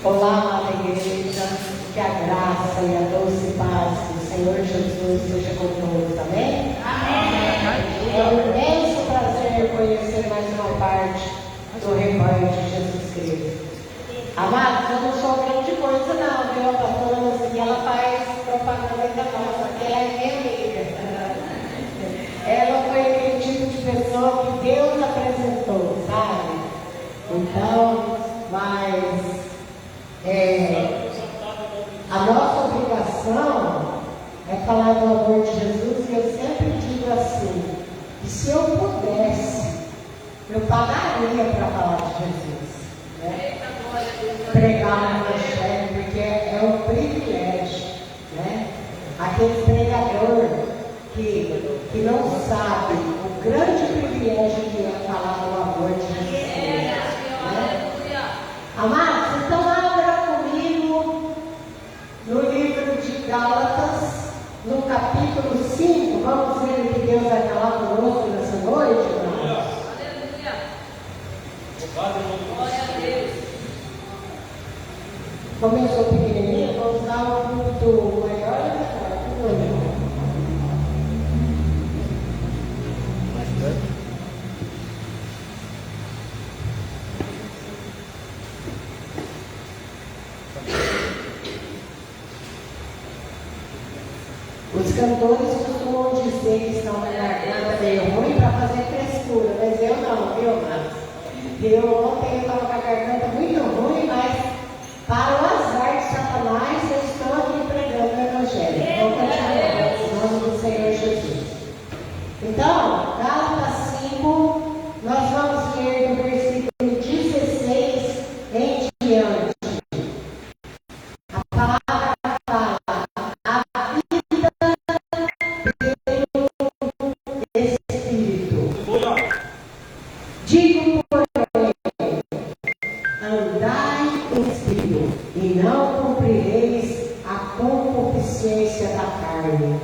Olá, amada igreja, que a graça e a doce paz do Senhor Jesus seja com todos, amém? Amém. É um imenso prazer conhecer mais uma parte do rebanho de Jesus Cristo. Amados, eu não sou grande coisa não, viu? A pastora assim, ela faz propaganda da nossa, porque ela é minha amiga. Ela foi aquele tipo de pessoa que Deus apresentou, sabe? Então, mas a nossa obrigação é falar do amor de Jesus, e eu sempre digo assim, que se eu pudesse, eu pagaria para falar de Jesus, né? Pregar no evangelho, porque é um privilégio, né? Aquele pregador que não sabe o grande privilégio que é falar do amor de Jesus, né? Amados, então abra comigo no livro de Gálatas, no capítulo 5, vamos ver o que Deus vai falar conosco nessa noite, irmãos? Glória a Deus. Começou pequenininho, vamos dar um culto maior e menor. Os cantores costumam dizer que estão na garganta meio ruim para fazer frescura, mas eu não, viu, mas ontem eu estava com a garganta muito ruim, mas para o azar de Satanás eu estou aqui pregando o Evangelho. Vou continuar, em nome do Senhor Jesus. Então, Gálatas 5, nós vamos ler do versículo 16 em diante. A palavra fala: a vida pelo Espírito. Digo, porém, andai em Espírito, e não cumprireis a concupiscência da carne.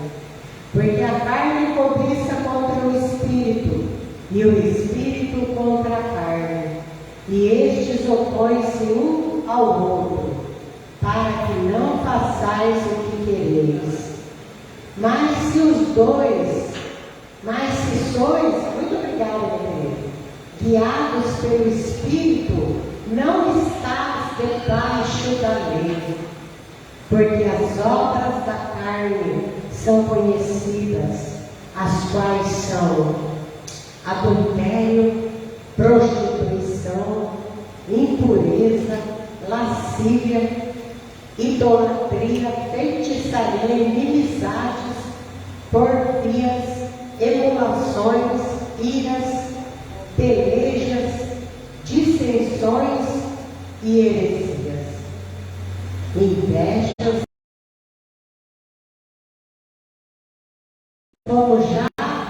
Porque a carne cobiça contra o Espírito, e o Espírito contra a carne. E estes opõem-se um ao outro, para que não façais o que quereis. Mas se sois, muito obrigada, querido, guiados pelo Espírito, não estáis debaixo da lei. Porque as obras da carne são conhecidas, as quais são adultério, prostituição, impureza, lascívia, idolatria, feitiçaria, inimizades, porfias, emulações, iras, pelejas, dissensões e heresias, invejas, como já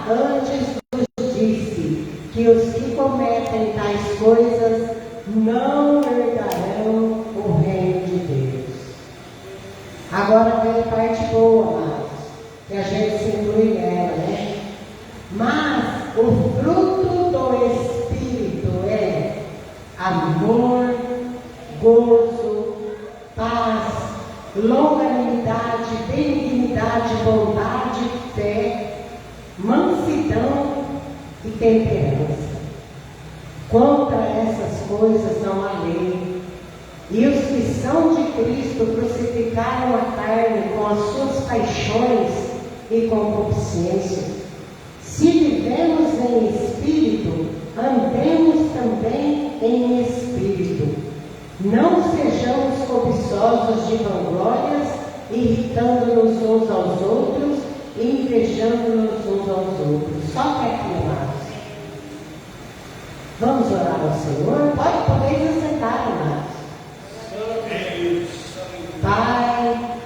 antes vos disse, que os que cometem tais coisas não herdarão o reino de Deus. Agora vem a parte boa, amados, que a gente se inclui nela, né? Mas o fruto do Espírito é amor, gozo, paz, longanimidade, benignidade, bondade, fé, mansidão e temperança. Contra essas coisas não há lei. E os que são de Cristo crucificaram a carne com as suas paixões e concupiscências. Se vivemos em espírito, andemos também em espírito. Não sejamos cobiçosos de vanglórias, irritando-nos uns aos outros e invejando-nos uns aos outros. Só que aqui, amados. Vamos orar ao Senhor? Podemos sentar, amados. Pai,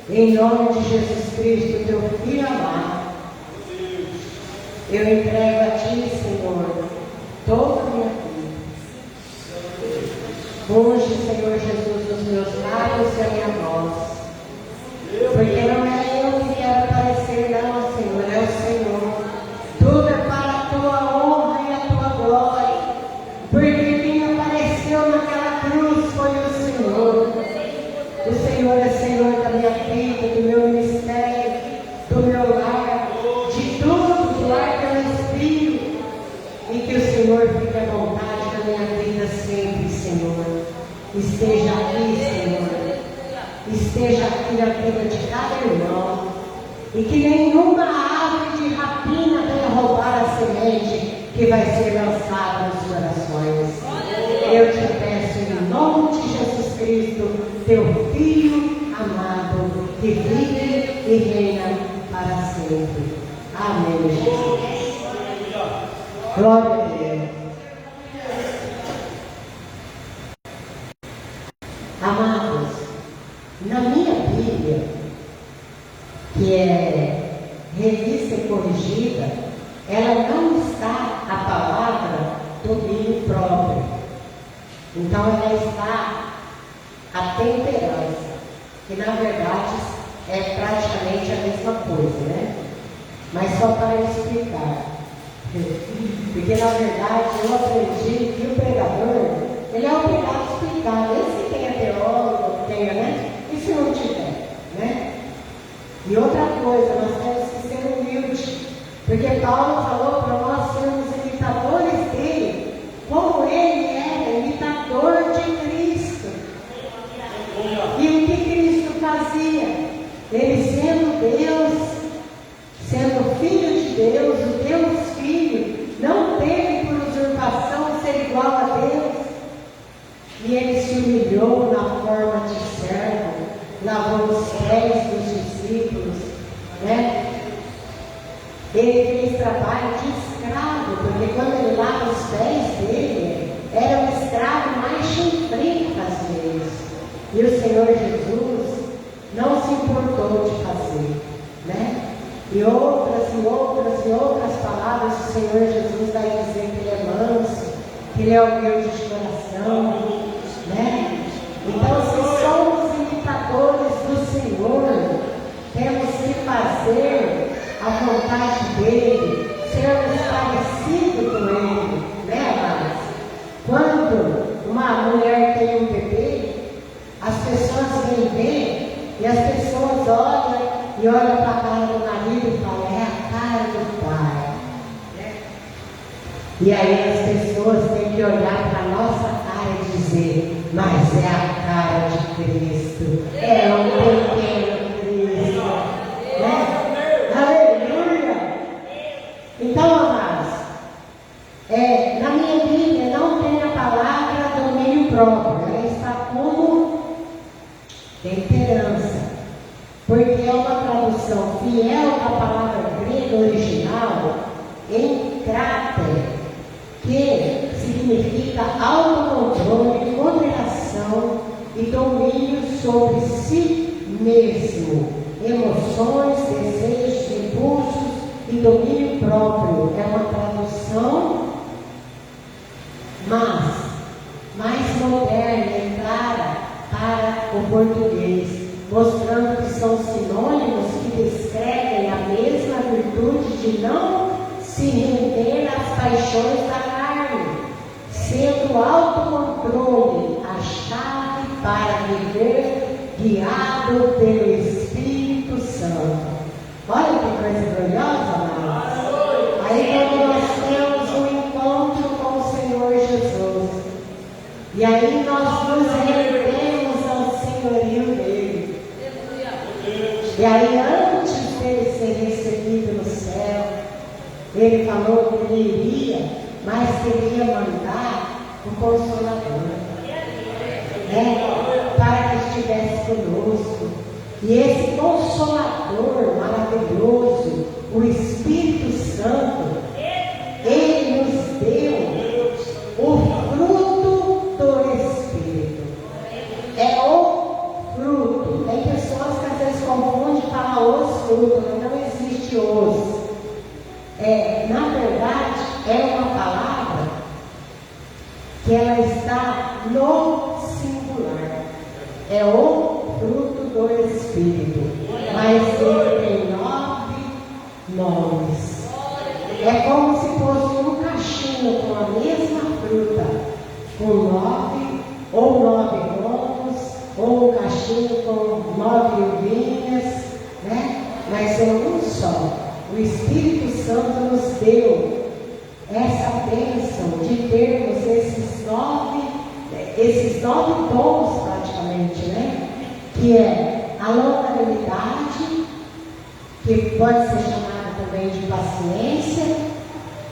em nome de Jesus Cristo, teu Filho amado, eu entrego a Ti, Senhor, toda a minha vida. Unge, Senhor Jesus, os meus lábios e a minha voz. Porque não é eu que quero aparecer, não, Senhor, é o Senhor. Tudo é para a Tua honra e a Tua glória. Porque quem apareceu naquela cruz foi o Senhor. esteja aqui, Senhor. Esteja aqui na vida de cada irmão. E que nenhuma ave de rapina venha roubar a semente que vai ser lançada nos corações. Eu te peço em nome de Jesus Cristo, teu Filho amado, que vive e reina para sempre. Amém, Jesus. Glória a Deus. Amados, na minha Bíblia, que é revista e corrigida, ela não está a palavra domínio próprio. Então ela está a temperança, que na verdade é praticamente a mesma coisa, né? Mas só para explicar. Porque na verdade eu aprendi que o pregador, ele é obrigado a explicar, mesmo que tenha teólogo, tenha, né? E se não tiver, né? E outra coisa, nós temos que ser humildes, porque Paulo falou para nós sermos imitadores dele, como ele era imitador de Cristo. E o que Cristo fazia? Ele sendo Deus, sendo Filho de Deus, o Deus Filho, não teve por usurpação ser igual a Deus. E ele se humilhou na forma de servo, lavou os pés dos discípulos, né? Ele fez trabalho de escravo, porque quando ele lava os pés dele, era o escravo mais chinfrim às vezes. E o Senhor Jesus não se importou de fazer, né? E outras palavras, o Senhor Jesus vai dizer que ele é manso, que ele é humilde de coração, né? Então, se somos imitadores do Senhor, temos que fazer a vontade dele, sermos parecidos com ele, né, amados? Quando uma mulher tem um bebê, as pessoas vêm ver e as pessoas olham para a cara do marido e falam, é a cara do pai. E aí as pessoas têm que olhar para a nossa cara e dizer, mas é a cara de Cristo, é o pequeno Cristo, né? Aleluia! Então, amados, na minha Bíblia não tem a palavra domínio próprio, ela está como temperança, porque é uma tradução fiel da palavra grega original em cráter, que significa autocontrole, moderação e domínio sobre si mesmo, emoções, desejos, impulsos e domínio próprio. É uma tradução mais moderna e clara para o português, mostrando que são sinônimos que descrevem a mesma virtude de não se render às paixões da carne, sendo o autocontrole a chave para viver guiado pelo Espírito Santo. Olha que coisa gloriosa, amados. Aí quando nós temos um encontro com o Senhor Jesus, e aí nós nos rendemos ao senhorio dele. E aí antes dele ser recebido no céu, ele falou que ele iria, mas queria mandar o Consolador, né? Para que estivesse conosco. E esse Consolador maravilhoso, o Espírito Santo, ele nos deu o fruto do Espírito. É o fruto. Tem pessoas que às vezes confundem e falam os frutos, mas não existe os. Na verdade, é uma palavra que ela está no singular. É o fruto do Espírito. Mas ele tem 9 nomes. É como se fosse um cachinho com a mesma fruta, com 9 ou 9 gomos, ou um cachinho com 9 uvinhas, né? Mas é um só. O Espírito Santo nos deu essa bênção de termos esses 9 esses 9 dons praticamente, né? Que é a longanimidade, que pode ser chamada também de paciência,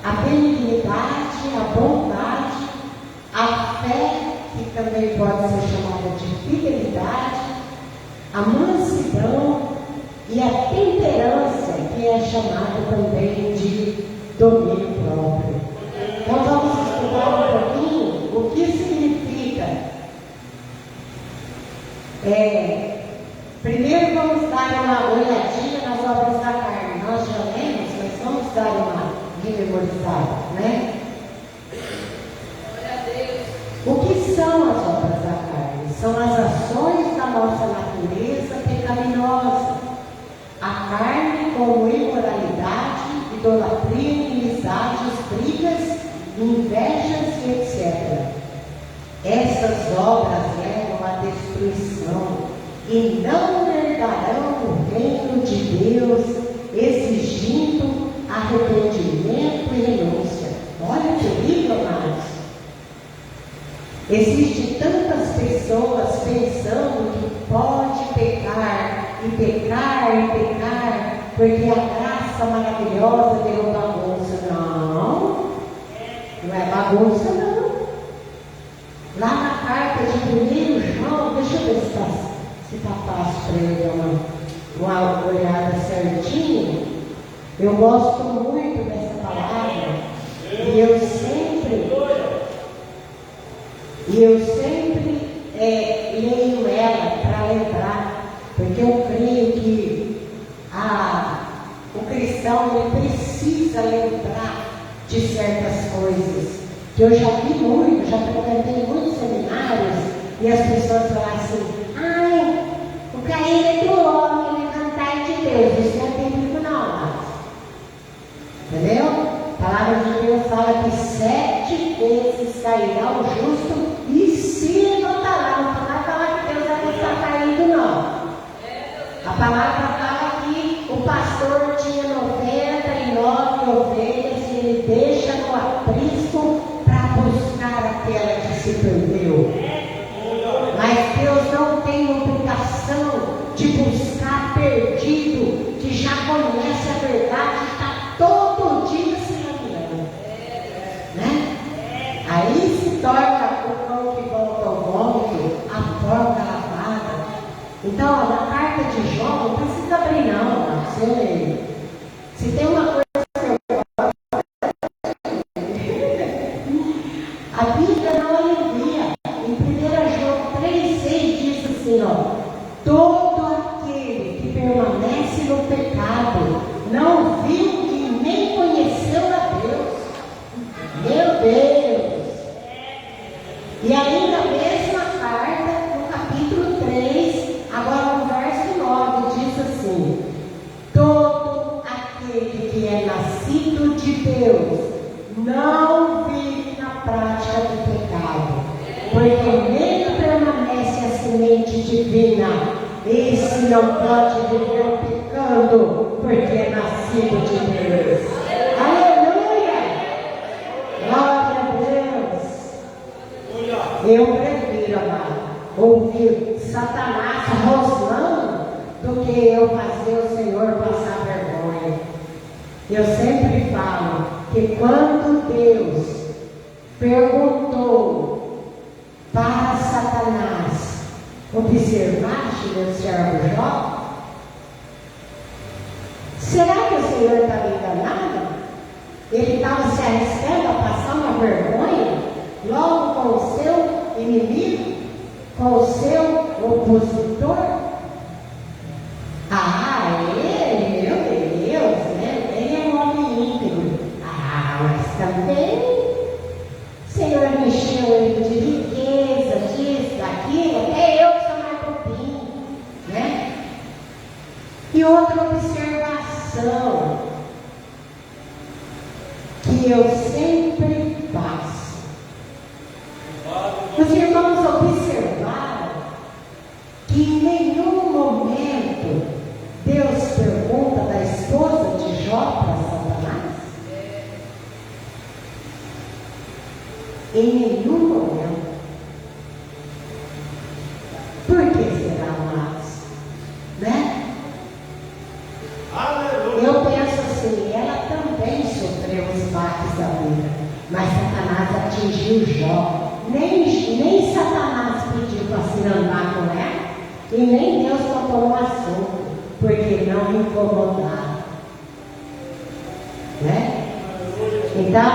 a benignidade, a bondade, a fé, que também pode ser chamada de fidelidade, a mansidão e a temperança, que é chamada também de domínio próprio. Então vamos estudar um pouquinho o que significa. Primeiro vamos dar uma olhadinha nas obras da carne. Nós já lemos, mas vamos dar uma rememorizada, né? O que são as obras da carne? São as ações da nossa natureza pecaminosa. A carne como imoralidade, idolatria, inimizades, brigas, invejas e etc. Essas obras levam à destruição e não herdarão o reino de Deus, exigindo arrependimento e renúncia. Olha que terrível, amados. Existem tantas pessoas pensando que pode pecar, e pecar, e pecar, porque a graça maravilhosa deu bagunça. Não, não é bagunça não. Lá na carta de 1 João, deixa eu ver se está fácil para ele dar uma olhada certinho. Eu gosto muito dessa palavra e eu sempre leio ela para lembrar, porque eu creio que o cristão ele precisa lembrar de certas coisas. Que eu já vi muito, já frequentei muitos seminários e as pessoas falam assim: ai, o cair é do homem, levantar de Deus. Isso não é bíblico não, amados. Entendeu? A palavra de Deus fala que 7 vezes cairá o justo e se levantará. Não vai falar que Deus vai estar caído, não. A palavra fala que o pastor tinha 99 ovelhas e ele deixa no aprisco para buscar aquela que se perdeu. Mas Deus não tem obrigação de buscar perdido, que já conhece a verdade, está todo dia se lembrando, né? Aí se torna o cão que volta ao vômito, a porca lavada. Então, na carta de João, não precisa abrir não, você lê. Se tem uma coisa que eu gosto, a Bíblia não alivia. Em 1 João 3,6 diz assim, todo aquele que permanece no pecado não viu e nem conheceu a Deus. Meu Deus! E ainda a mesma carta, no capítulo 3, agora no verso 9, diz assim: todo aquele que é nascido de Deus não vive na prática do pecado, porque nele permanece a semente divina. Esse não pode viver pecando, porque é nascido de Deus. Aleluia! Glória a Deus! Eu prefiro, amado, ouvir Satanás rosnando do que eu fazer o Senhor passar vergonha. Eu sempre falo que quando Deus perguntou para Satanás: observaste meu servo Jó? Será que o Senhor estava enganado? Ele estava se arriscando a passar uma vergonha logo com o seu inimigo, com o seu opositor? Ele, meu Deus, né? Ele é um homem íntegro. Mas também o Senhor me encheu ele de riqueza, disso, daquilo, até eu que sou mais bobinho, né? E outra observação que eu sempre faço. Os irmãos observaram que em nenhum momento Deus pergunta da esposa de Jó para Satanás? Em nenhum momento. atingiu Jó. Nem Satanás pediu para se andar com ela, e nem Deus tocou no assunto, porque não incomodava. Né? Então,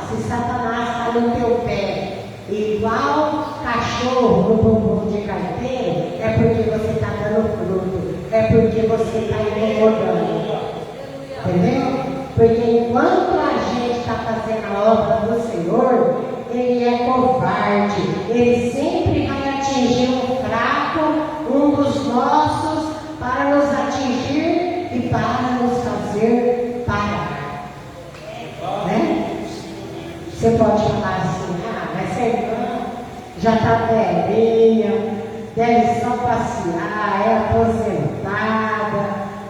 se Satanás está no teu pé, igual cachorro no bumbum de carteiro, é porque você está dando fruto, é porque você está incomodando. Entendeu? Porque enquanto a gente está fazendo a obra do Senhor, ele é covarde, ele sempre vai atingir um fraco, um dos nossos, para nos atingir e para nos fazer parar. Né? Você pode falar assim, mas essa irmã já está velhinha, deve só passear, é aposentada,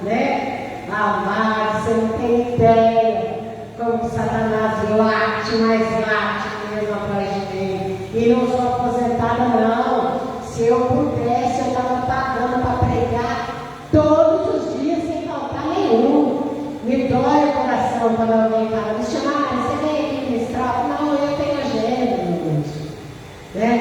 né? Amado, você não tem ideia como Satanás late, mas late mesmo atrás de mim. E não sou aposentada, não. Se eu pudesse, eu estava pagando para pregar todos os dias sem faltar nenhum. Me dói o coração quando alguém fala, missionário, você vem aqui ministrar? Não, eu tenho agenda, meu Deus. Né?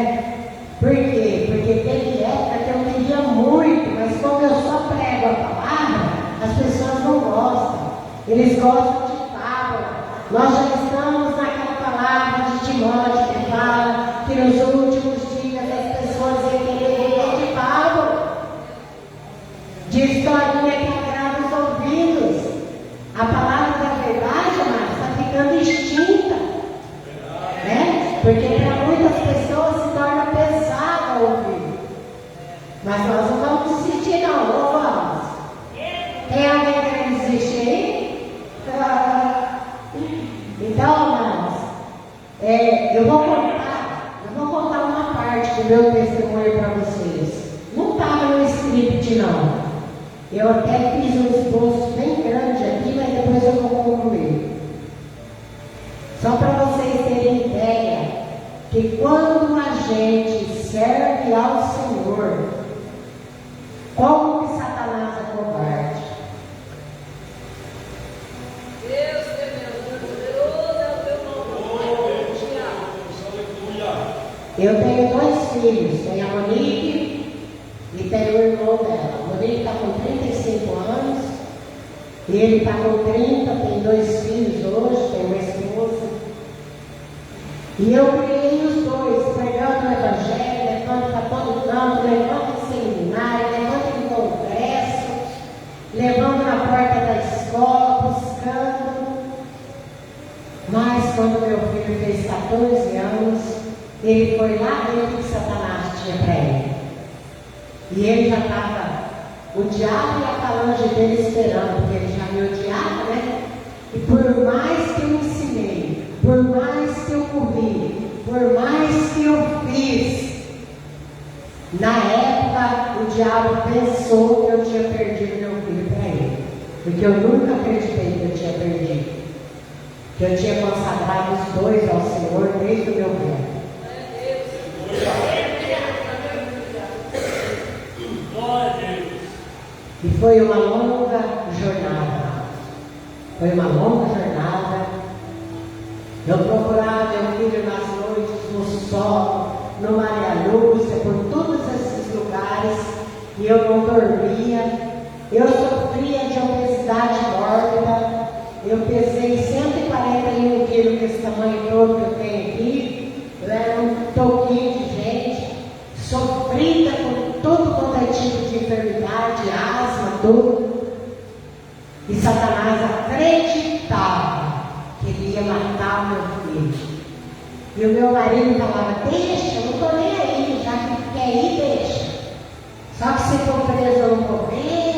Por quê? Porque teve época que eu queria muito, mas como eu só prego a palavra, as pessoas não gostam. Eles gostam de fábula. Nós já estamos naquela palavra de Timóteo que fala que nos últimos dias as pessoas vão querer de fábula, de historinha que agrada os ouvidos. A palavra da verdade, mas está ficando extinta. Né? Porque para muitas pessoas se torna pesado ouvir. Mas nós não vamos desistir, não, não vamos. Tem alguém que desiste aí? Então, irmãos, eu vou contar uma parte do meu testemunho para vocês. Não estava no script, não. Eu até fiz um esboço bem grande aqui, mas depois eu vou concluir. Só para vocês terem ideia que quando a gente serve ao Senhor, como que Satanás é covarde? Deus é meu, poderoso é o teu nome. Eu tenho 2 filhos, tenho a Monique e tenho o irmão dela. A Monique está com 35 anos, e ele está com 30, tem 2 filhos hoje, tem uma esposa. E eu criei os 2, pregando o Evangelho, levando para todo canto, levando em seminário, levando em congresso, levando na porta da escola, buscando. Mas quando meu filho fez 14 anos, ele foi lá dentro que Satanás tinha para ele. E ele já estava, o diabo e a falange dele esperando, porque ele já me odiava, né? E por mais que eu ensinei, por mais que eu corri, por mais que eu fiz, na época o diabo pensou que eu tinha perdido meu filho para ele. Porque eu nunca acreditei que eu tinha perdido. Que eu tinha consagrado os 2 ao Senhor desde o meu ventre. E foi uma longa jornada. Foi uma longa jornada. Eu procurava meu filho nas noites, no sol, no Maria Lúcia, por todos esses lugares, e eu não dormia. Eu sofria de obesidade mórbida. Eu pesei 141 quilos, desse tamanho todo que eu tenho aqui. Eu era um toquinho de gente, sofrida com todo quanto é tipo de enfermidade, asma, tudo. E Satanás acreditava que ele ia matar o meu filho. E o meu marido falava, deixa, eu não estou nem aí, já que quer ir, deixa. Só que se for preso eu não vou ver,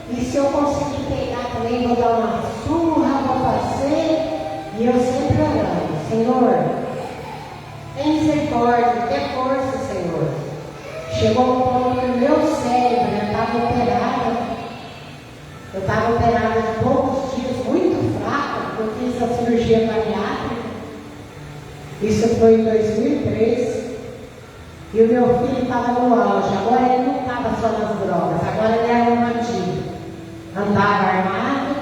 e se eu conseguir pegar também, vou dar uma surra, vou fazer. E eu sempre orando, Senhor, tem misericórdia, dê força, Senhor. Chegou um ponto que o meu cérebro, eu estava operada de poucos dias, muito fraca, eu fiz a cirurgia bariátrica. Isso foi em 2003. E o meu filho estava no auge. Agora ele não estava só nas drogas, agora ele era um bandido. Andava armado.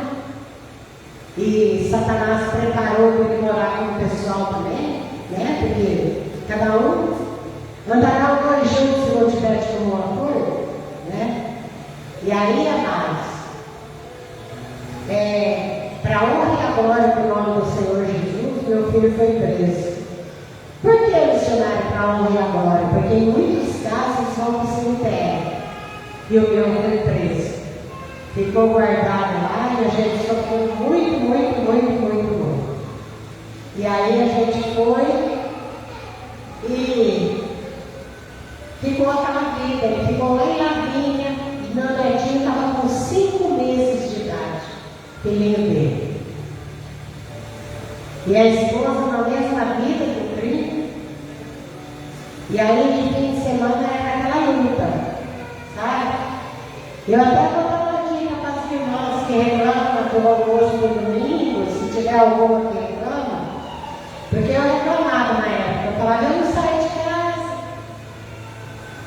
E Satanás preparou para ele morar com o pessoal também. né? Porque cada um andará os dois juntos se não tiver de comum acordo, né? E aí, amados, para honra e glória do nome do Senhor Jesus, meu filho foi preso. Por que missionário para honra e glória? Porque em muitos casos vão para o cemitério e o meu foi preso. Ficou guardado lá e a gente sofreu muito. E aí a gente foi e ficou aquela vida. Ele ficou lá em Lavínia e meu netinho estava com 5 meses de idade, filhinho dele. E a esposa na mesma vida do primo. E aí de fim de semana era aquela luta, sabe? Eu até vou dar uma dica para as irmãs que reclamam do almoço do domingo, se tiver alguma que reclama, porque eu reclamava na época, eu falava, eu não saio de casa,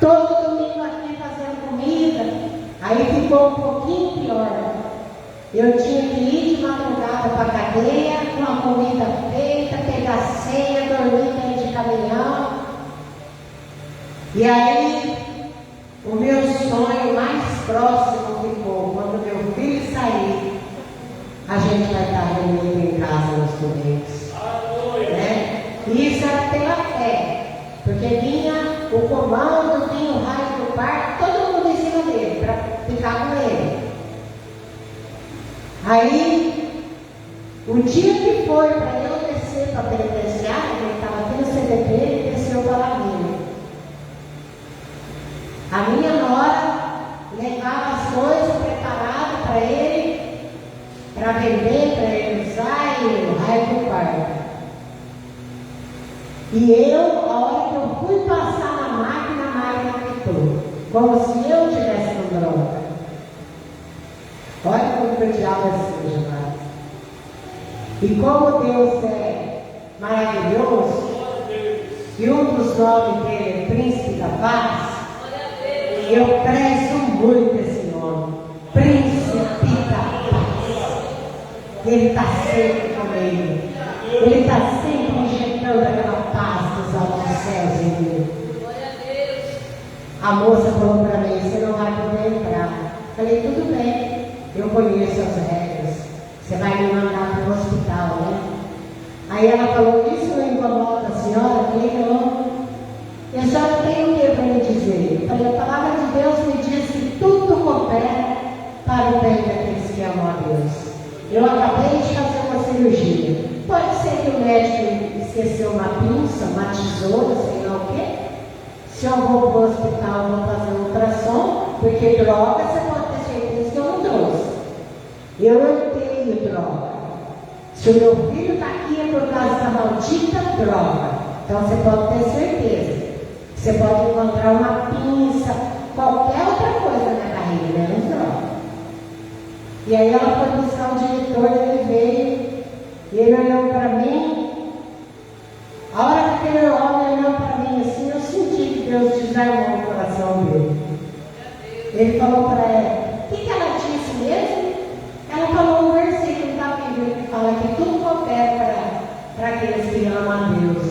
todo domingo aqui fazendo comida, aí ficou um pouquinho pior. Eu tinha que ir de madrugada para a cadeia, com a comida feita, pegar ceia, dormir dentro de caminhão. E aí, o meu sonho mais próximo ficou, quando meu filho sair, a gente vai estar reunido em casa nos domingos. Né? E isso era pela fé, porque vinha o comando, vinha o raio do parque, todo mundo em cima dele, para ficar com ele. Aí, o dia que foi para eu descer para a penitenciária, ele estava aqui no CDP, ele desceu para lá dele. A minha nora levava as coisas preparadas para ele, para vender, para ele usar e o raio do quarto. E eu, a hora que eu fui passar na máquina, a máquina quitou, como se eu tivesse com droga. Olha como que o diabo é sujo, amados. E como Deus é maravilhoso, e um dos nomes dele é Príncipe da Paz, eu prezo muito esse nome, Príncipe da Paz. Ele está sempre comigo, ele está sempre injetando aquela paz dos altos céus em mim. A moça falou para mim, você não vai poder entrar. Falei, tudo bem. Eu conheço as regras. Você vai me mandar para o hospital, né? Aí ela falou, isso não incomoda a senhora? Eu falei, não. E a senhora tem o que para me dizer? Eu falei, a palavra de Deus me diz que tudo coopera para o bem daqueles que amam a Deus. Eu acabei de fazer uma cirurgia. Pode ser que o médico esqueceu uma pinça, uma tesoura, sei lá o quê. Se eu vou para o hospital, vou fazer um ultrassom, porque droga você pode ter certeza que eu não trouxe. Eu não tenho droga. Se o meu filho está aqui é por causa da maldita droga. Então você pode ter certeza. Você pode encontrar uma pinça, qualquer outra coisa na barriga, menos droga. E aí ela foi buscar o diretor, ele veio, e ele olhou para mim. A hora que aquele homem olhou para mim assim, eu senti que Deus desarmou o coração dele. Ele falou para ela, o que ela disse mesmo? Ela falou um versículo da Bíblia que fala que tudo coopera para aqueles que amam a Deus.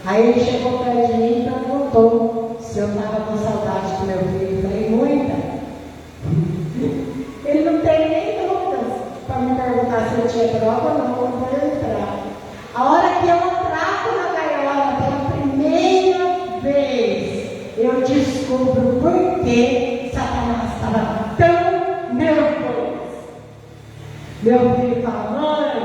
Aí ele chegou perto de mim e perguntou se eu estava com saudade do meu filho. Eu falei, muita. Ele não tem nem dúvidas para me perguntar se eu tinha droga ou não, eu vou entrar. A hora que eu trago na gaiola pela primeira vez, eu descubro por que Satanás estava tão nervoso. Meu filho fala, mãe,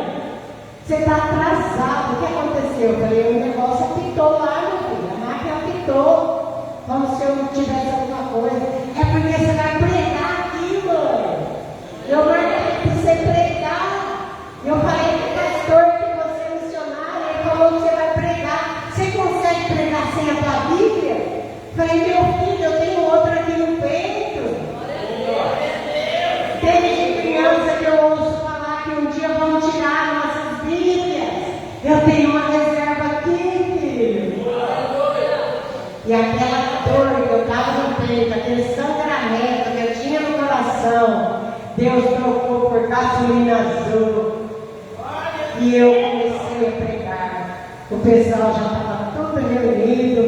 você está atrasado, o que aconteceu? Eu falei, o negócio apitou lá, meu filho, a máquina apitou, como se eu não tivesse alguma coisa. É porque você vai pregar aqui, mãe. Eu marquei para você pregar. Eu falei para o pastor que você é missionário, ele falou que você vai pregar. Você consegue pregar sem a tua Bíblia? Eu falei, meu filho, eu tenho outra aqui no peito. Desde criança que eu ouço falar que um dia vão tirar nossas Bíblias. Eu tenho uma reserva aqui, filho. E aquela dor que eu estava no peito, aquele sangramento que eu tinha no coração, Deus trocou por gasolina azul. E eu comecei a pregar. o pessoal já estava todo reunido,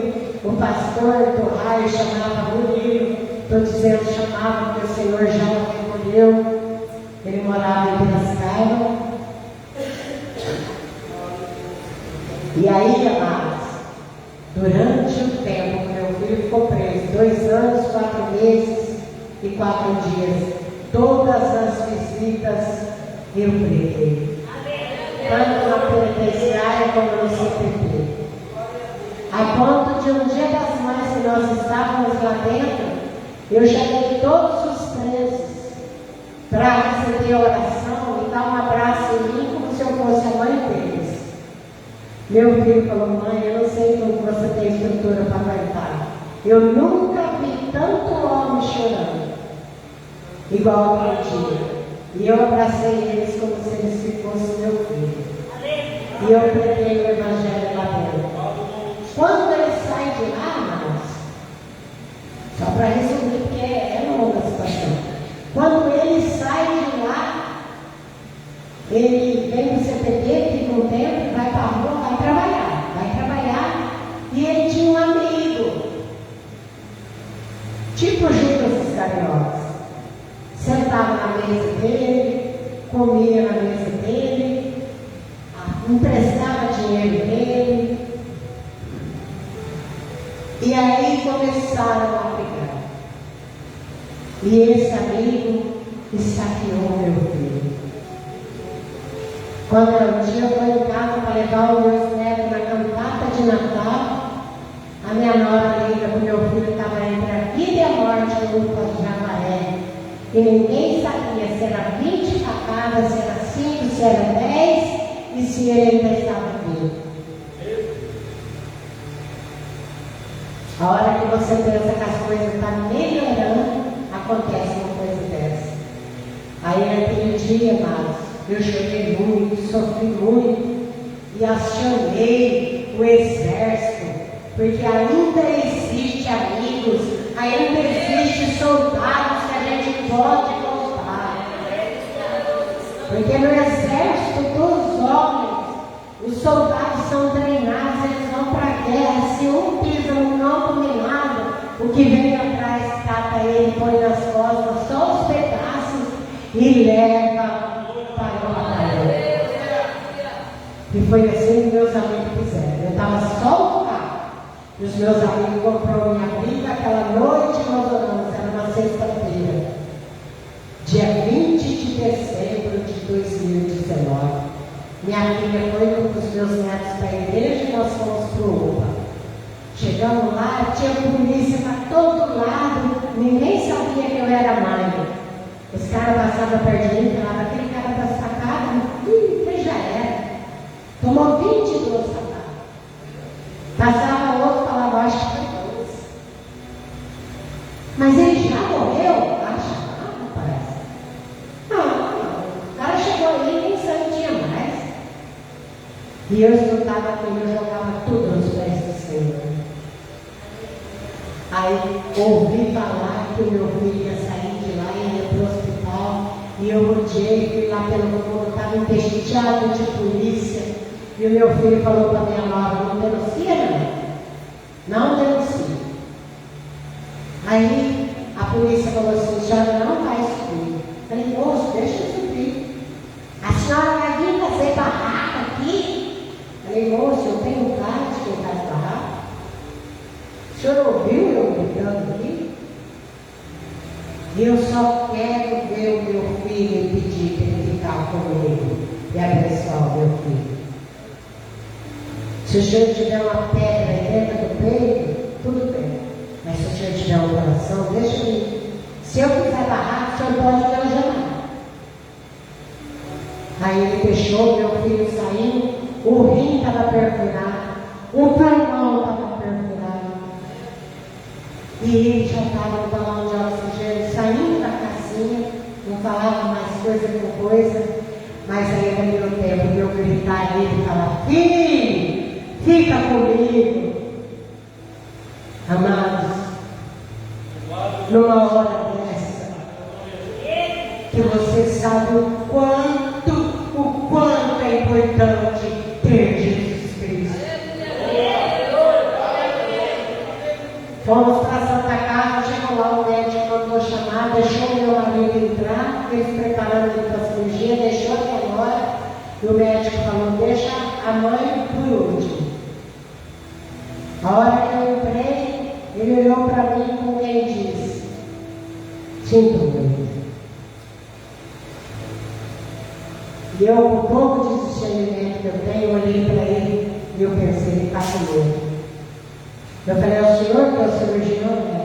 o pastor do raio chamava Murilo, estou dizendo chamava porque o Senhor já o recolheu, ele morava em Piracicaba. E aí, amados, durante o tempo que meu filho ficou preso, 2 anos, 4 meses e 4 dias, todas as visitas eu preguei. Tanto na penitenciária como no CPP. A ponto de um dia das mães que nós estávamos lá dentro, eu chamei todos os presos para receber a oração e dar um abraço em mim como se eu fosse a mãe deles. Meu filho falou: mãe, eu não sei como você tem estrutura para aguentar. Eu nunca vi tanto homem chorando, igual aquele dia. E eu abracei eles como se eles fossem meu filho. E eu preguei o Evangelho lá dentro. Quando ele sai de lá, irmãos, só para resumir, porque é longa a situação. Quando ele sai de lá, ele vem para o CPD, fica um tempo, vai para a rua, vai trabalhar. E ele tinha um amigo, tipo Judas Iscariotes, sentava na mesa dele, comia na mesa dele, emprestava dinheiro dele. E aí começaram a brigar. E esse amigo esfaqueou meu filho. Quando era um dia, eu fui em casa para levar os meus netos na cantata de Natal. A minha nora liga que o meu filho estava entre a vida e a morte no lupa de Jacaré. E ninguém sabia se era 20 facadas, se era 5, se era 10 e se ele ainda estava vivo. A hora que você pensa que as coisas estão melhorando, acontece uma coisa dessa. Aí naquele dia, amados, eu chorei muito, sofri muito e acionei o exército, porque ainda existe amigos, ainda existe soldados que a gente pode contar. Porque no exército dos homens, os soldados são treinados, eles vão para a guerra. Se um pisa no campo minado, o que vem atrás cata ele, põe nas costas só os pedaços e leva para o batalhão. E foi assim que meus amigos fizeram. Eu estava só no carro. E os meus amigos compraram minha briga. Aquela noite nós oramos, era uma sexta-feira, dia 20 de dezembro de 2019. Minha filha foi com os meus netos para a igreja e nós fomos para o UPA. Chegamos lá, tinha polícia para todo lado, ninguém sabia que eu era mãe. Os caras passavam perto de mim e falavam: aquele cara da sacada, que já era. Tomou 22 sacadas. Passava outro e falava: acho que foi 2. Mas ele já morreu? Acho que não, parece. Não. O cara chegou aí e nem sangue tinha mais. E eu escutava aquilo, eu jogava tudo nos pés do Senhor. Aí ouvi falar que o meu filho ia sair de lá e ia para o hospital. E eu rodeei, fui lá pelo mundo, estava empesteado de polícia. E o meu filho falou para minha nora: não denuncia, não? Não denuncia. Aí a polícia falou assim: a senhora não vai subir. Eu falei: moço, deixa eu subir. A senhora vai vir fazer barraca aqui? Eu falei: moço, eu tenho cara de quem faz barraca. O senhor ouviu eu gritando aqui? E eu só quero ver o meu filho e pedir para ele ficar comigo e abençoar o meu filho. Se o senhor tiver uma pedra dentro do peito, tudo bem. Mas se o senhor tiver um coração, deixa eu ir. Se eu fizer barraco, o senhor pode me ajudar. Aí ele fechou, meu filho saiu, o rim estava perfurado, o pulmão estava perfurado. E ele já estava no balão de oxigênio, saindo da casinha, não falava mais coisa com coisa. Mas aí no meu tempo, eu gritar e ele falava: filho, fica comigo. Amados, numa hora dessa, que você sabe o quanto é importante ter Jesus Cristo. E o médico falou, deixa a mãe por último. A hora que eu entrei, ele olhou para mim como quem disse, sinto muito. E eu, com pouco de discernimento que eu tenho, olhei para ele e eu pensei, ele está com medo. Eu falei, é o senhor que é o cirurgião, né?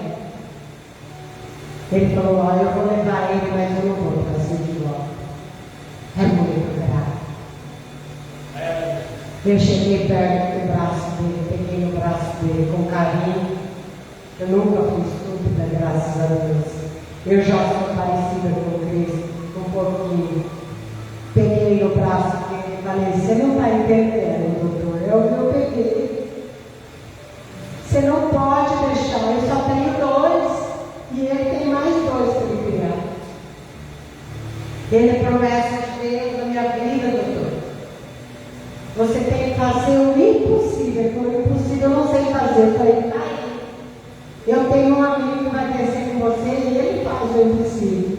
Ele falou, ó, eu vou levar ele, mas eu não vou para a cirurgia. É muito grave. Eu cheguei perto do braço dele, peguei no braço dele com carinho. Eu nunca fui estúpida, graças a Deus. Eu já sou parecida com Cristo, um pouquinho. Peguei no braço dele e falei, você não está entendendo, doutor? Eu peguei. Você não pode deixar, eu só tenho 2 e ele tem mais 2 para ele criar. Ele é promessa de Deus na minha vida, doutor. Você tem que fazer o impossível, porque o impossível eu não sei fazer. Eu falei, tá aí. Eu tenho um amigo que vai descer com você e ele faz o impossível.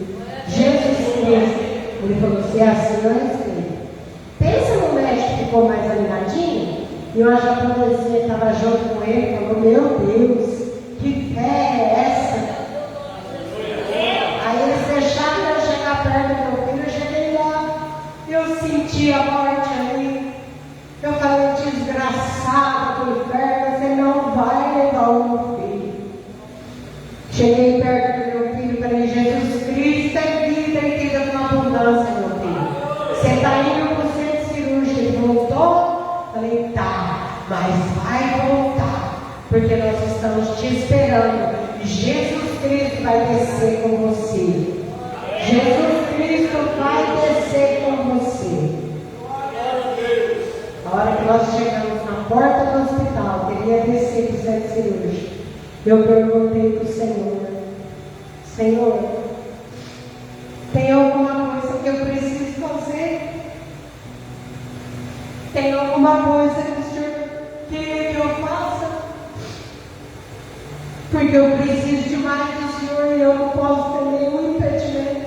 Jesus Cristo. Ele falou, se é assim, eu respeito. Pensa no médico que ficou mais animadinho, e uma japonesinha estava junto com ele e falou, meu Deus, que fé é essa? Aí eles deixaram eu chegar perto do meu filho, eu cheguei lá, eu senti a morte ali. Eu falei, desgraçado do inferno, você não vai levar o meu filho. Cheguei perto do meu filho e falei, Jesus Cristo é vida e vida com abundância, meu filho. Você está indo para o centro cirúrgico, ele voltou? Falei, tá, mas vai voltar, porque nós estamos te esperando. E Jesus Cristo vai descer com você. Jesus Cristo vai descer com você. A hora que nós chegamos na porta do hospital, queria descer para o centro cirúrgico. Eu perguntei para o Senhor, Senhor, tem alguma coisa que eu preciso fazer? Tem alguma coisa que o Senhor quer que eu faça? Porque eu preciso demais do Senhor e eu não posso ter nenhum impedimento.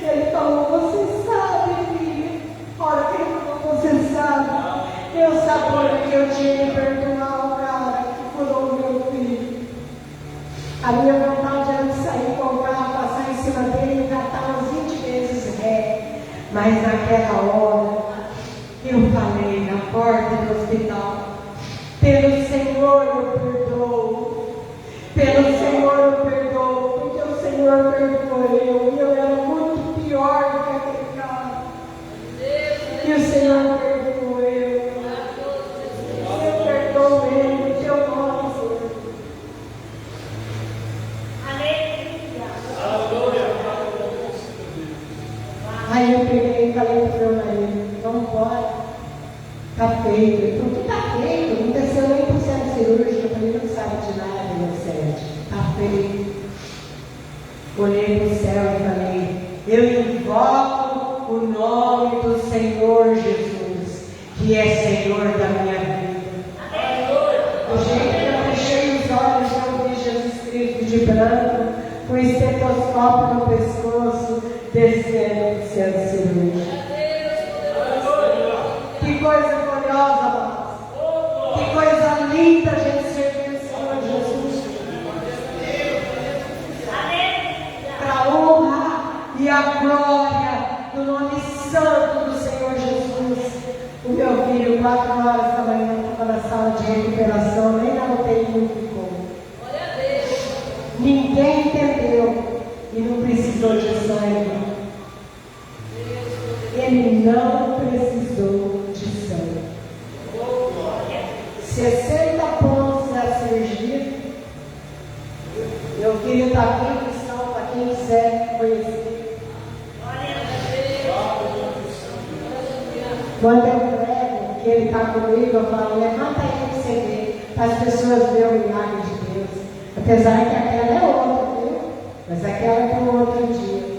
Ele falou, você sabe, filha. A hora que ele falou, você sabe. Eu sabia que eu tinha que perdoar o cara que furou o meu filho. A minha vontade era de sair com o carro, passar em cima dele e catar uns 20 vezes ré. Mas naquela hora, eu falei na porta do hospital, pelo Senhor eu perdoo. Pelo Senhor eu perdoo, porque o Senhor perdoou eu. E eu era muito pior do que aquele cara. E o Senhor perdoou eu. Eu perdoo ele, no teu nome, Senhor. Aí eu peguei e falei para o meu marido, vamos embora. Está feito. Ele falou, que está feito? Não desceu nem para o centro cirúrgico. Eu falei, não sabe de nada, meu Sérgio. Está feito. Olhei para o céu e falei, eu invoco o nome do Senhor Jesus, que é Senhor da minha vida. Do jeito que eu fechei os olhos, eu vi Jesus Cristo de branco, com o estetoscópio no pescoço, descendo do centro cirúrgico. Que coisa gloriosa, amados. Que coisa linda a gente servir o Senhor Jesus. Para a honra e a glória do nome santo do Senhor Jesus. O meu filho, 4 horas da manhã, estava na sala de recuperação, nem na UTI ficou. Ninguém entendeu e não precisou de sangue. Ele não precisou de sangue. 60 pontos da cirurgia. Meu filho está aqui em missão, para quem quiser conhecer. Quando eu prego, que ele está comigo, eu falo, levanta aí para você ver, para as pessoas verem o milagre de Deus. Apesar que aquela é outra, viu? Mas aquela é para um outro dia.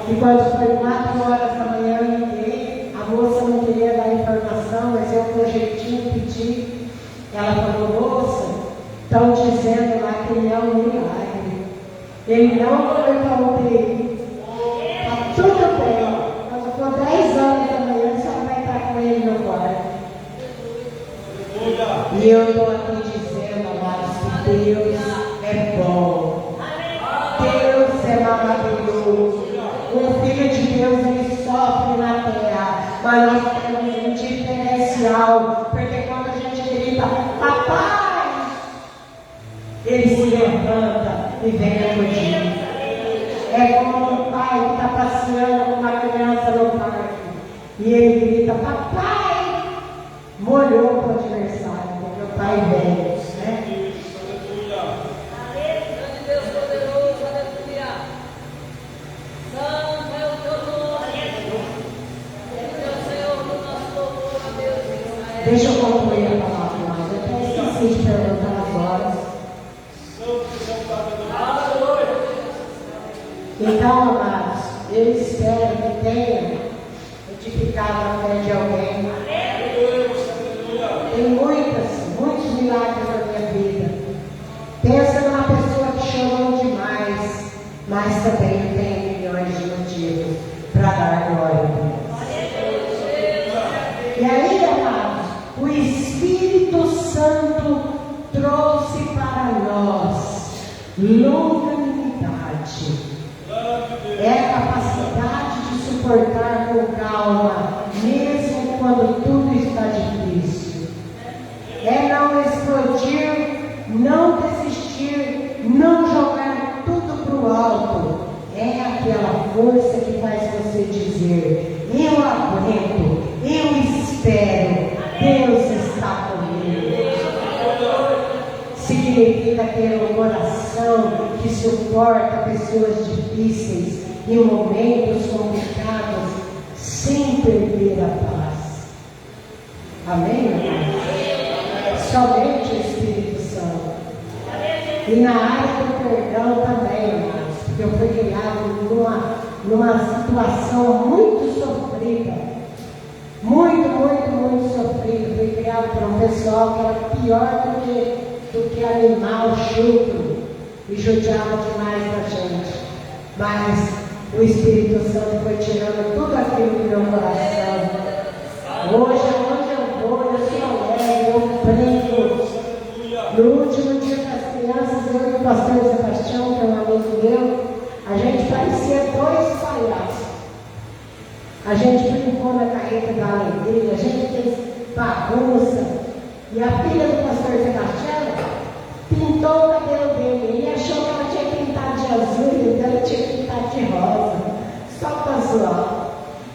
E quando foi 4 horas da manhã, eu liguei, a moça não queria dar informação, mas eu com jeitinho pedi. Ela falou, moça, estão dizendo lá que ele é um milagre. Ele não foi para o UTI. Está tudo bem. Quando for E eu estou aqui dizendo, amados, que Deus é bom. Deus é maravilhoso. O Filho de Deus, ele sofre na terra. Mas nós temos um diferencial. Porque quando a gente grita, papai, ele se levanta e vem acudir. É como um pai que está passeando com uma criança no parque. E ele grita, papai, molhou para o adversário, porque o pai vem, né? Grande Deus poderoso, aleluia. Santo é o teu nome. Ele é o Senhor do nosso louvor, a Deus de Israel. Deixa eu concluir a palavra, mas eu até esqueci de perguntar as horas. Então, amados, eu espero que tenha edificado a fé de alguém. Tem muitos milagres na minha vida. Pensa numa pessoa que chorou demais, mas também tem milhões de motivos para dar glória a Deus. E aí, amados, o Espírito Santo trouxe para nós longanimidade. É a capacidade de suportar com calma, mesmo quando tudo está difícil. É não explodir, não desistir, não jogar tudo para o alto. É aquela força que faz você dizer, eu aguento, eu espero, Deus está comigo. Significa ter um coração que suporta pessoas difíceis e momentos complicados sem perder a paz. Amém, amados? Somente o Espírito Santo. E na área do perdão também, amados, porque eu fui criado numa situação muito sofrida. Muito sofrida. Fui criado por um pessoal que era pior do que animal chucro e judiava demais da gente. Mas o Espírito Santo foi tirando tudo aquilo do meu coração. Hoje, aonde eu vou, eu sou alegre, eu brinco. No último dia das crianças, eu e o pastor Sebastião, que é um amigo meu, a gente parecia dois palhaços. A gente brincou na carreta da alegria, a gente fez bagunça. E a filha do pastor Sebastião pintou o cabelo dele. Ele achou que ela tinha que pintar de azul e ela tinha que pintar de rosa, só para zoar.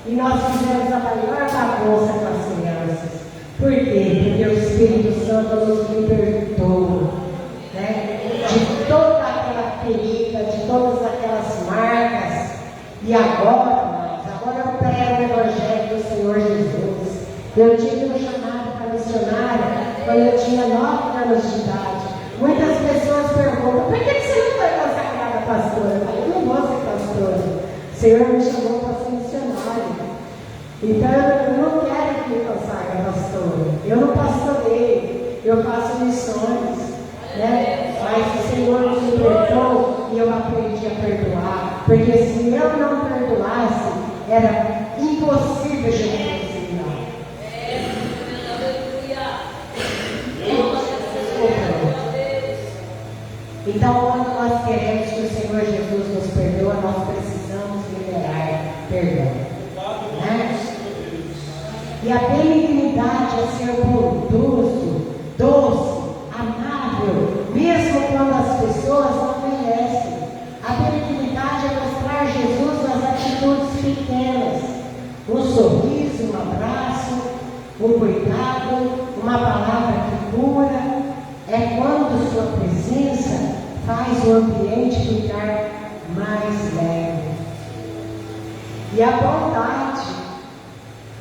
E nós fizemos a maior bagunça com as crianças. Por quê? Porque o Espírito Santo nos libertou, né? De toda aquela ferida, de todas aquelas marcas. E agora eu prego o Evangelho do Senhor Jesus. Eu tive um chamado para missionária quando eu tinha 9 anos de idade. Muitas pessoas perguntam, por que você não foi consagrada pastora? Eu falei, eu não vou ser pastora. O Senhor me chamou para ser missionária. Então eu não quero que me consagre pastora. Eu não pastoreio, eu faço missões. Né? Mas o Senhor me libertou e eu aprendi a perdoar. Porque se eu não perdoasse, era impossível Jesus. Então, quando nós queremos que o Senhor Jesus nos perdoa, nós precisamos liberar perdão. Né? E a benignidade é ser bondoso, doce, amável, mesmo quando as pessoas não merecem. A benignidade é mostrar Jesus nas atitudes pequenas. Um sorriso, um abraço, um cuidado, uma palavra que cura. É quando sua presença faz o ambiente ficar mais leve. E a bondade.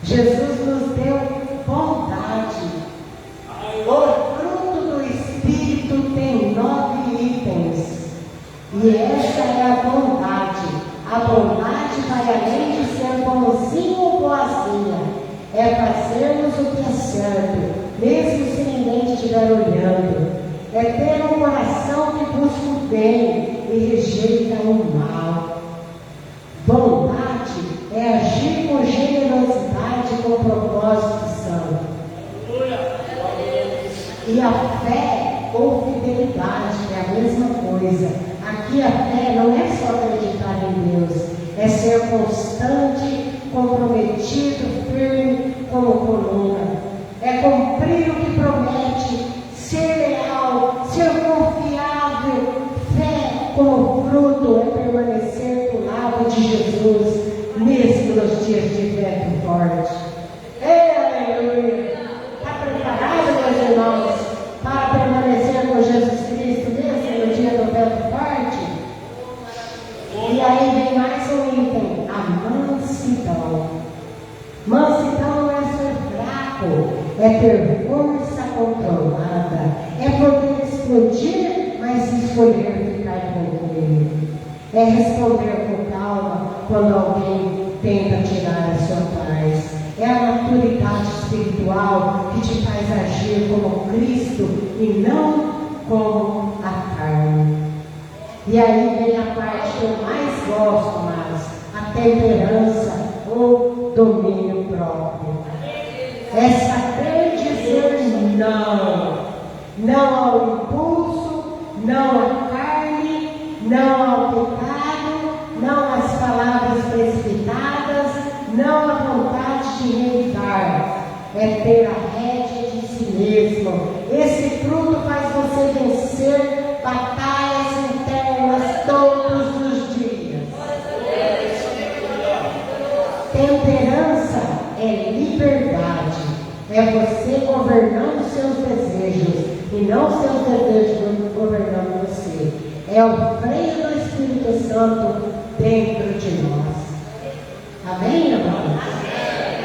Jesus nos deu bondade. O fruto do Espírito tem 9 itens. E essa é a bondade. A bondade vai além de ser bonzinho ou boazinha. É fazermos o que é certo, mesmo se ninguém estiver olhando. É ter um coração que busca o bem e rejeita o mal. Bondade é agir com generosidade e com propósito santo. E a em Deus. É ser constante, comprometido, firme como coluna. É cumprir o que promete, ser leal, ser confiável. Fé como fruto é permanecer do lado de Jesus, mesmo nos dias de vento forte. Aleluia! Está preparado, meus irmãos, para permanecer com Jesus Cristo, mesmo no dia do vento forte? E aí vem mais um item, a mansidão. Mansidão não é ser fraco, é ter força controlada, é poder explodir, mas escolher ficar tranquilo. É responder com calma quando alguém tenta tirar a sua paz. É a maturidade espiritual que te faz agir como Cristo e não como a carne. E aí vem a parte que eu mais gosto, mas a temperança ou domínio próprio. É saber dizer não. Não ao impulso, não à carne, não ao pecado, não às palavras precipitadas, não à vontade de reivindicar. É ter a rédea de si mesmo. Esse fruto faz você vencer batalhas internas todos os dias. Temperança é liberdade. É você governando seus desejos e não seus desejos governando você. É o freio do Espírito Santo dentro de nós. Amém, irmãos?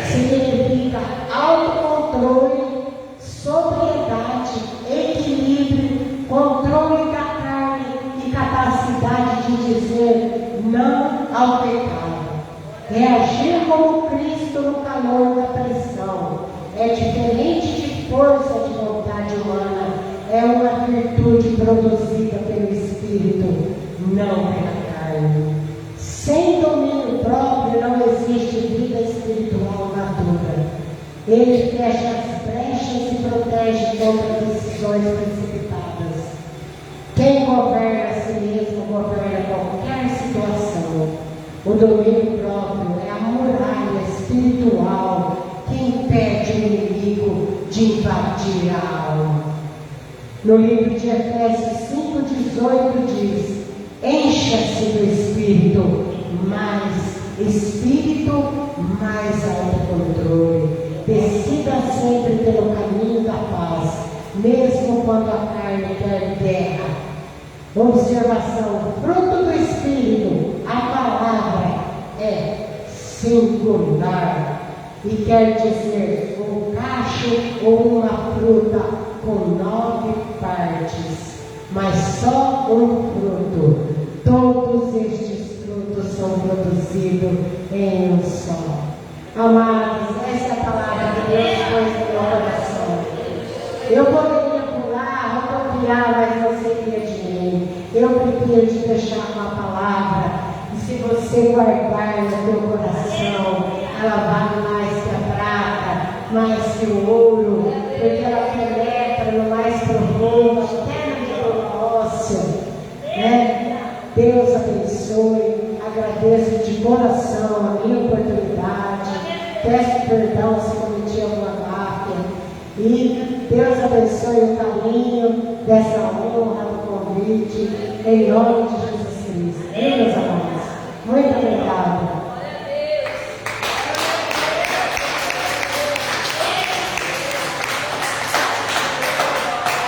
Significa autocontrole, sobriedade, equilíbrio, controle da carne e capacidade de dizer não ao pecado. Reagir como Cristo no calor da pressão. É diferente de força de vontade humana. É uma virtude produzida pelo Espírito, não pela carne. Sem domínio próprio não existe vida espiritual madura. Ele fecha as brechas e protege contra decisões precipitadas. Quem governa a si mesmo governa qualquer situação. O domínio próprio é a muralha espiritual que impede o inimigo de invadir a alma. No livro de Efésios 5,18 diz: encha-se do Espírito, mais autocontrole. Decida sempre pelo caminho da paz, mesmo quando a carne quer guerra. Observação: fruto do Espírito, a palavra é singular e quer dizer um cacho ou uma fruta com 9 partes, mas só um fruto. Todos estes frutos são produzidos em um só. Amados, essa é a palavra que Deus pôs no meu coração. Eu poderia pular, rodopiar, mas não seria de mim. Eu prefiro te deixar com a palavra. E se você guardar no teu coração, ela vale mais que a prata, mais que o ouro, porque ela penetra no mais profundo, até no medula óssea, né? Deus abençoe. Agradeço de coração a minha oportunidade. Peço perdão se cometi alguma gafe. E Deus abençoe o caminho dessa honra, do convite, em nome de Jesus.